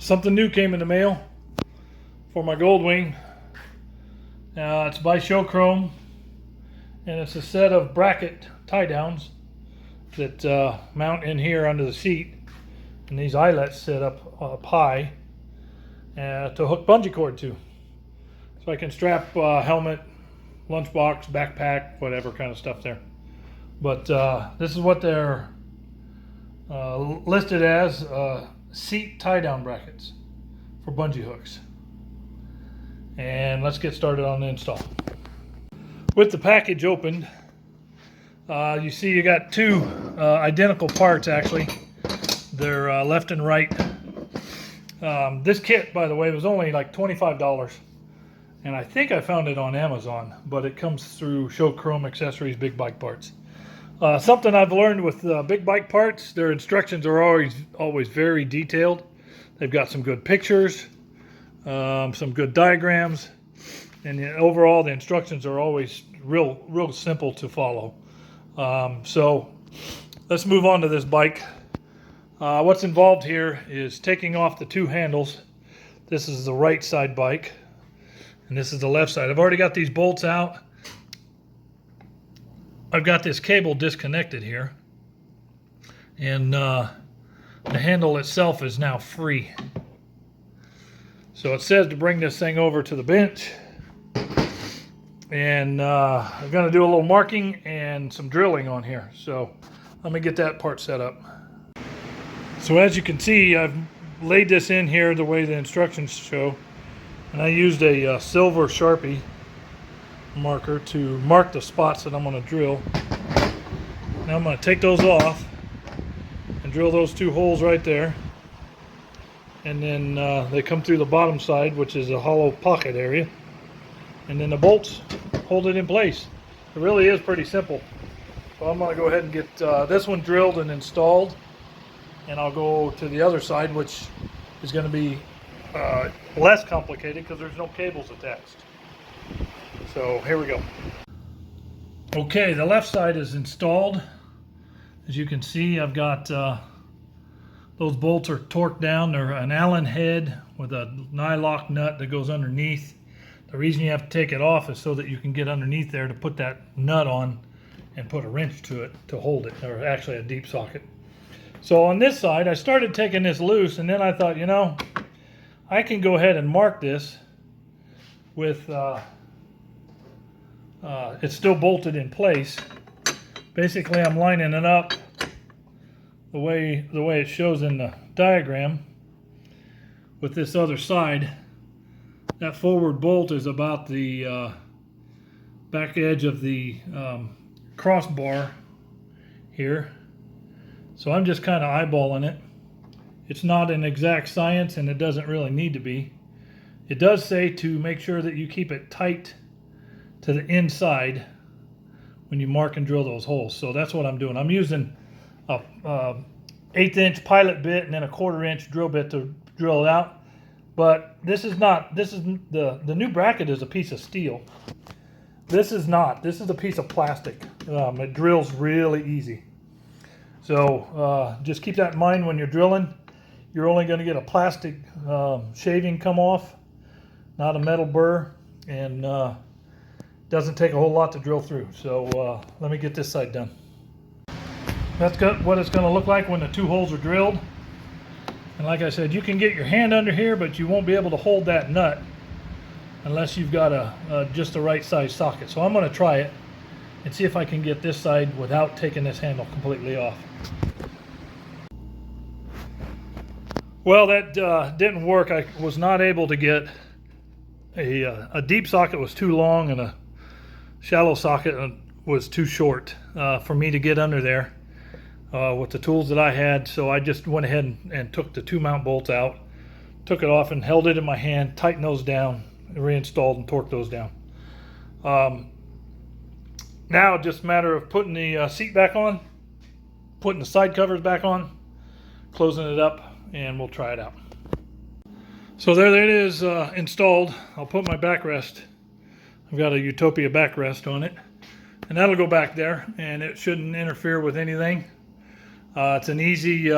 Something new came in the mail for my Goldwing. It's by Showchrome, and it's a set of bracket tie-downs that mount in here under the seat, and these eyelets set up high to hook bungee cord to, so I can strap helmet, lunchbox, backpack, whatever kind of stuff there. But this is what they're listed as, seat tie-down brackets for bungee hooks. And let's get started on the install. With the package opened, you see you got two identical parts actually. They're left and right. This kit, by the way, was only like $25, and I think I found it on Amazon, but it comes through Showchrome Accessories Big Bike Parts. Something I've learned with big bike parts, their instructions are always very detailed. They've got some good pictures, some good diagrams, and overall the instructions are always real simple to follow. So let's move on to this bike. What's involved here is taking off the two handles. This is the right side bike, and this is the left side. I've already got these bolts out. I've got this cable disconnected here, and the handle itself is now free. So it says to bring this thing over to the bench, and I'm going to do a little marking and some drilling on here. So let me get that part set up. So as you can see, I've laid this in here the way the instructions show, and I used a silver Sharpie marker to mark the spots that I'm going to drill. Now I'm going to take those off and drill those two holes right there, and then they come through the bottom side, which is a hollow pocket area, and then the bolts hold it in place. It really is pretty simple. So I'm going to go ahead and get this one drilled and installed, and I'll go to the other side, which is going to be less complicated because there's no cables attached. So here we go. Okay, the left side is installed. As you can see, I've got those bolts are torqued down. They're an Allen head with a nylock nut that goes underneath. The reason you have to take it off is so that you can get underneath there to put that nut on and put a wrench to it to hold it, or actually a deep socket. So on this side, I started taking this loose, and then I thought, you know, I can go ahead and mark this with it's still bolted in place. Basically, I'm lining it up the way it shows in the diagram with this other side. That forward bolt is about the back edge of the crossbar here. So I'm just kind of eyeballing it. It's not an exact science, and it doesn't really need to be. It does say to make sure that you keep it tight to the inside when you mark and drill those holes. So that's what I'm doing. I'm using a 1/8 inch pilot bit and then a 1/4 inch drill bit to drill it out. But this is the new bracket is a piece of steel. This is not. This is a piece of plastic. It drills really easy. So just keep that in mind when you're drilling. You're only going to get a plastic shaving come off, not a metal burr, and doesn't take a whole lot to drill through. So let me get this side done. That's what it's going to look like when the two holes are drilled. And like I said, you can get your hand under here, but you won't be able to hold that nut unless you've got just the right size socket. So I'm going to try it and see if I can get this side without taking this handle completely off. Well, that didn't work. I was not able to get a deep socket. Was too long, and a shallow socket was too short for me to get under there with the tools that I had. So I just went ahead and took the two mount bolts out, took it off and held it in my hand, tightened those down, reinstalled and torqued those down. Now just a matter of putting the seat back on, putting the side covers back on, closing it up, and we'll try it out. So there it is, installed. I'll put my backrest. I've got a Utopia backrest on it, and that'll go back there, and it shouldn't interfere with anything. It's an easy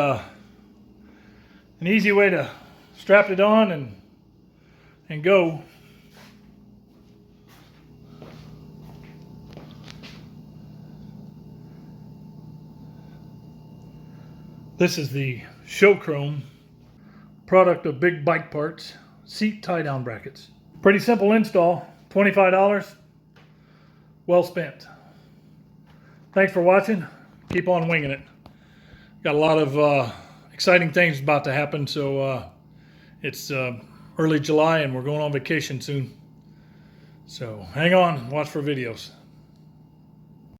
way to strapped it on and go. This is the Show Chrome, product of Big Bike Parts, seat tie-down brackets. Pretty simple install, $25, well spent. Thanks for watching. Keep on winging it. Got a lot of exciting things about to happen, so it's early July and we're going on vacation soon. So hang on, watch for videos.